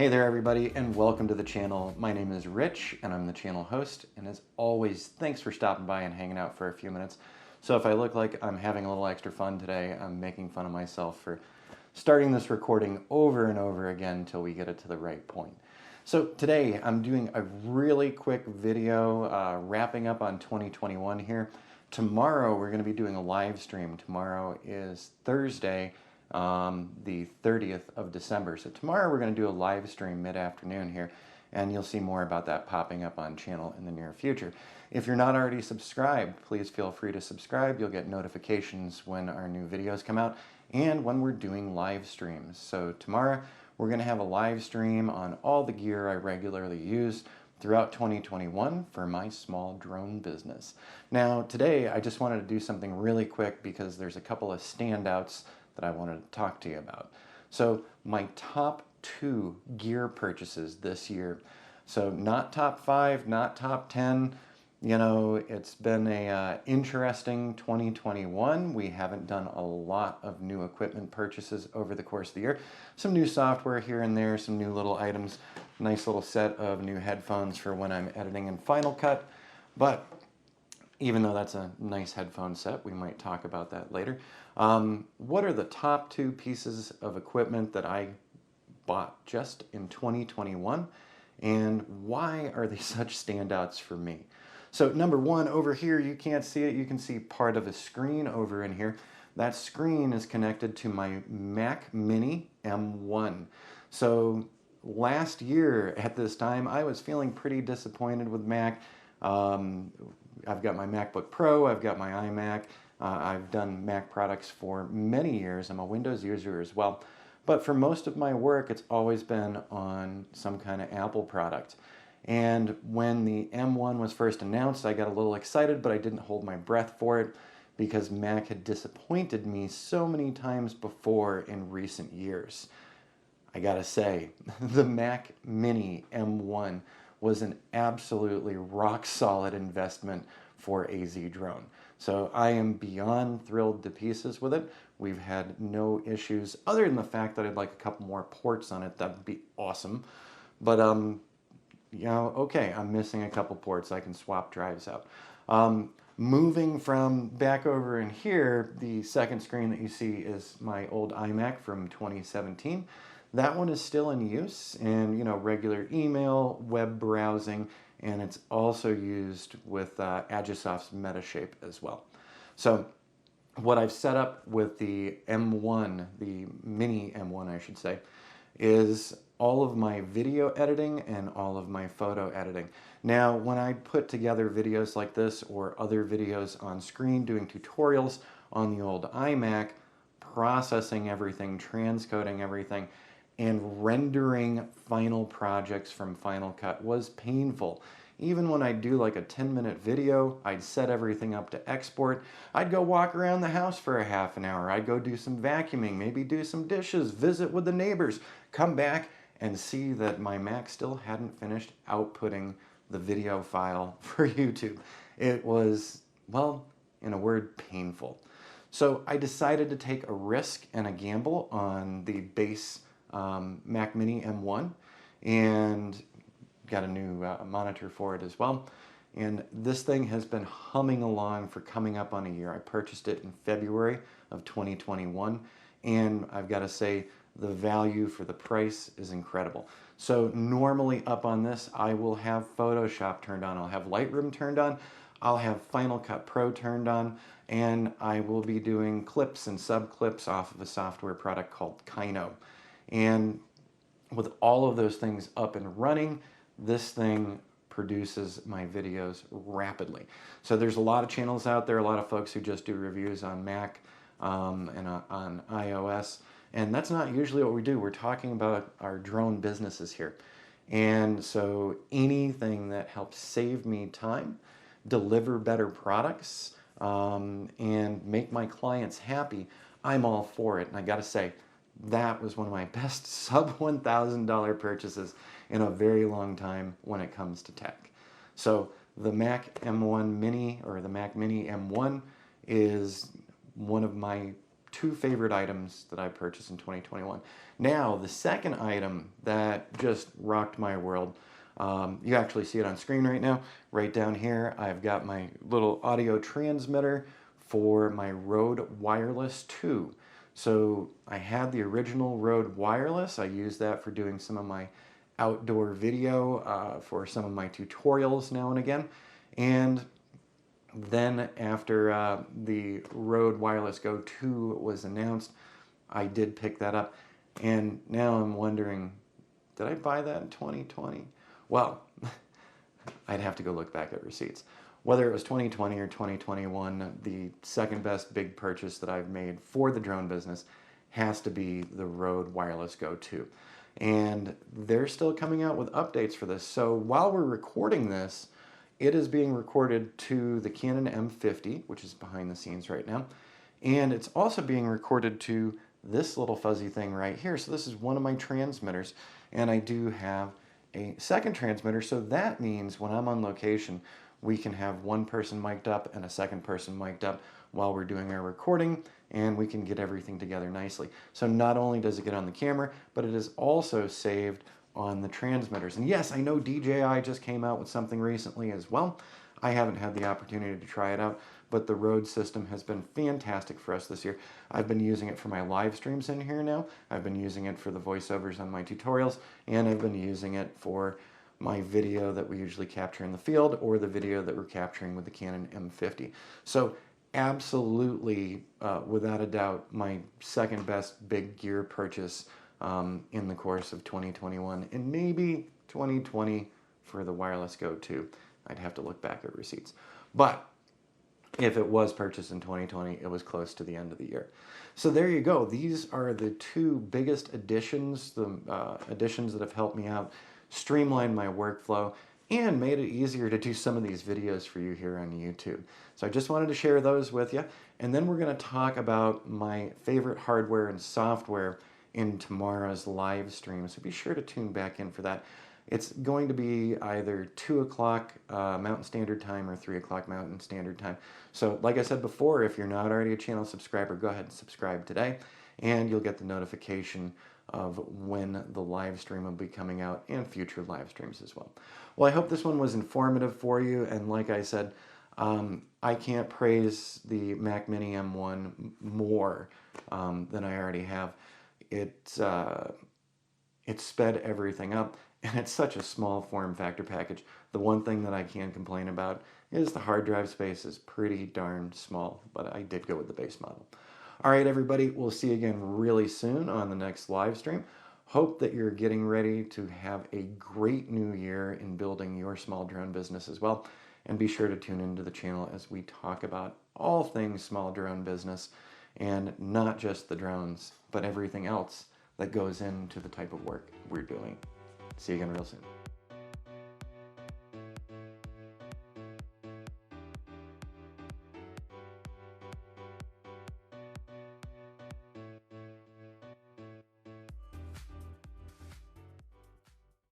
Hey there everybody, and welcome to the channel. My name is Rich and I'm the channel host, and as always, thanks for stopping by and hanging out for a few minutes. So if I look like I'm having a little extra fun today, I'm making fun of myself for starting this recording over and over again until we get it to the right point. So today I'm doing a really quick video wrapping up on 2021 here. Tomorrow we're going to be doing a live stream. Tomorrow is Thursday, the 30th of December. So tomorrow we're going to do a live stream mid-afternoon here, and you'll see more about that popping up on channel in the near future. If you're not already subscribed, please feel free to subscribe. You'll get notifications when our new videos come out and when we're doing live streams. So tomorrow we're going to have a live stream on all the gear I regularly use throughout 2021 for my small drone business. Now today I just wanted to do something really quick because there's a couple of standouts that I wanted to talk to you about. So my top 2 gear purchases this year. So not top 5, not top 10. You know, it's been a interesting 2021. We haven't done a lot of new equipment purchases over the course of the year. Some new software here and there, some new little items, nice little set of new headphones for when I'm editing in Final Cut. But even though that's a nice headphone set, we might talk about that later. What are the top 2 pieces of equipment that I bought just in 2021, and why are they such standouts for me? So number 1, over here, you can't see it. You can see part of a screen over in here. That screen is connected to my Mac Mini M1. So last year at this time, I was feeling pretty disappointed with Mac. I've got my MacBook Pro, I've got my iMac, I've done Mac products for many years. I'm a Windows user as well. But for most of my work, it's always been on some kind of Apple product. And when the M1 was first announced, I got a little excited, but I didn't hold my breath for it because Mac had disappointed me so many times before in recent years. I gotta say, the Mac Mini M1 was an absolutely rock solid investment for AZ Drone. So I am beyond thrilled to pieces with it. We've had no issues other than the fact that I'd like a couple more ports on it. That'd be awesome. But you know, okay, I'm missing a couple ports. I can swap drives out. Moving from back over in here, the second screen that you see is my old iMac from 2017. That one is still in use, and you know, regular email, web browsing, and it's also used with Agisoft's Metashape as well. So what I've set up with the M1, the Mini M1 I should say, is all of my video editing and all of my photo editing. Now, when I put together videos like this or other videos on screen doing tutorials on the old iMac, processing everything, transcoding everything, and rendering final projects from Final Cut was painful. Even when I'd do like a 10-minute video, I'd set everything up to export. I'd go walk around the house for a half an hour. I'd go do some vacuuming, maybe do some dishes, visit with the neighbors, come back and see that my Mac still hadn't finished outputting the video file for YouTube. It was, well, in a word, painful. So I decided to take a risk and a gamble on the base Mac Mini M1 and got a new monitor for it as well. And this thing has been humming along for coming up on a year. I purchased it in February of 2021, and I've got to say the value for the price is incredible. So normally up on this, I will have Photoshop turned on, I'll have Lightroom turned on, I'll have Final Cut Pro turned on, and I will be doing clips and sub-clips off of a software product called Kino. And with all of those things up and running, this thing produces my videos rapidly. So there's a lot of channels out there, a lot of folks who just do reviews on Mac and on iOS, and that's not usually what we do. We're talking about our drone businesses here. And so anything that helps save me time, deliver better products, and make my clients happy, I'm all for it. And I gotta say, that was one of my best sub $1,000 purchases in a very long time when it comes to tech. So the Mac M1 Mini, or the Mac Mini M1, is one of my two favorite items that I purchased in 2021. Now, the second item that just rocked my world, you actually see it on screen right now. Right down here, I've got my little audio transmitter for my Rode Wireless 2. So I had the original Rode Wireless. I used that for doing some of my outdoor video, for some of my tutorials now and again. And then after the Rode Wireless Go 2 was announced, I did pick that up. And now I'm wondering, did I buy that in 2020? Well, I'd have to go look back at receipts. Whether it was 2020 or 2021, the second best big purchase that I've made for the drone business has to be the Rode Wireless Go 2. And they're still coming out with updates for this. So while we're recording this, it is being recorded to the Canon M50, which is behind the scenes right now. And it's also being recorded to this little fuzzy thing right here. So this is one of my transmitters. And I do have a second transmitter. So that means when I'm on location, we can have one person mic'd up and a second person mic'd up while we're doing our recording, and we can get everything together nicely. So not only does it get on the camera, but it is also saved on the transmitters. And yes, I know DJI just came out with something recently as well. I haven't had the opportunity to try it out, but the Rode system has been fantastic for us this year. I've been using it for my live streams in here now. I've been using it for the voiceovers on my tutorials, and I've been using it for my video that we usually capture in the field or the video that we're capturing with the Canon M50. So absolutely, without a doubt, my second best big gear purchase in the course of 2021 and maybe 2020 for the Wireless Go 2. I'd have to look back at receipts. But if it was purchased in 2020, it was close to the end of the year. So there you go. These are the two biggest additions, the additions that have helped me out, streamlined my workflow, and made it easier to do some of these videos for you here on YouTube. So I just wanted to share those with you. And then we're going to talk about my favorite hardware and software in tomorrow's live stream. So be sure to tune back in for that. It's going to be either 2 o'clock Mountain Standard Time or 3 o'clock Mountain Standard Time. So like I said before, if you're not already a channel subscriber, go ahead and subscribe today, and you'll get the notification of when the live stream will be coming out and future live streams as well. Well, I hope this one was informative for you, and like I said, I can't praise the Mac Mini M1 more than I already have. It sped everything up, and it's such a small form factor package. The one thing that I can complain about is the hard drive space is pretty darn small, but I did go with the base model. All right, everybody, we'll see you again really soon on the next live stream. Hope that you're getting ready to have a great new year in building your small drone business as well. And be sure to tune into the channel as we talk about all things small drone business, and not just the drones, but everything else that goes into the type of work we're doing. See you again real soon.